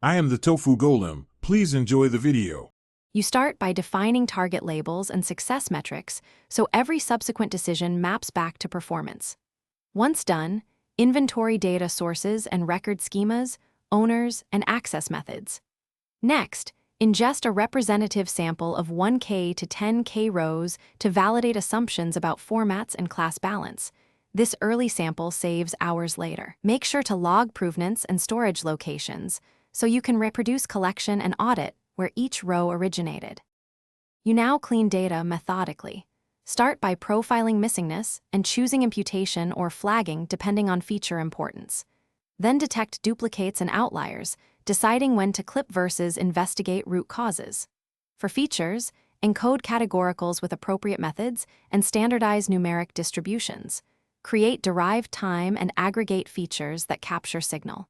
I am the Tofu Golem. Please enjoy the video. You start by defining target labels and success metrics so every subsequent decision maps back to performance. Once done, inventory data sources and record schemas, owners, and access methods. Next, ingest a representative sample of 1K to 10K rows to validate assumptions about formats and class balance. This early sample saves hours later. Make sure to log provenance and storage locations so you can reproduce collection and audit where each row originated. You now clean data methodically. Start by profiling missingness and choosing imputation or flagging depending on feature importance. Then detect duplicates and outliers, deciding when to clip versus investigate root causes. For features, encode categoricals with appropriate methods and standardize numeric distributions. Create derived time and aggregate features that capture signal.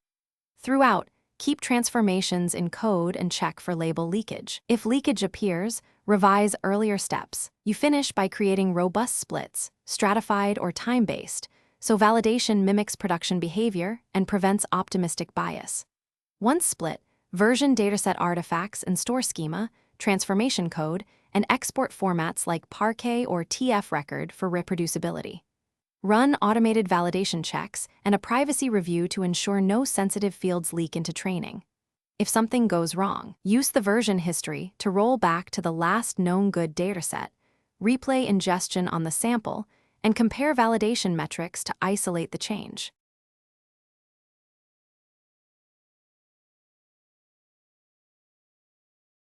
Throughout, keep transformations in code and check for label leakage. If leakage appears, revise earlier steps. You finish by creating robust splits, stratified or time-based, so validation mimics production behavior and prevents optimistic bias. Once split, version dataset artifacts and store schema, transformation code, and export formats like Parquet or TF record for reproducibility. Run automated validation checks and a privacy review to ensure no sensitive fields leak into training. If something goes wrong, use the version history to roll back to the last known good dataset, replay ingestion on the sample, and compare validation metrics to isolate the change.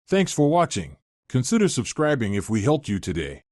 Thanks for watching. Consider subscribing if we helped you today.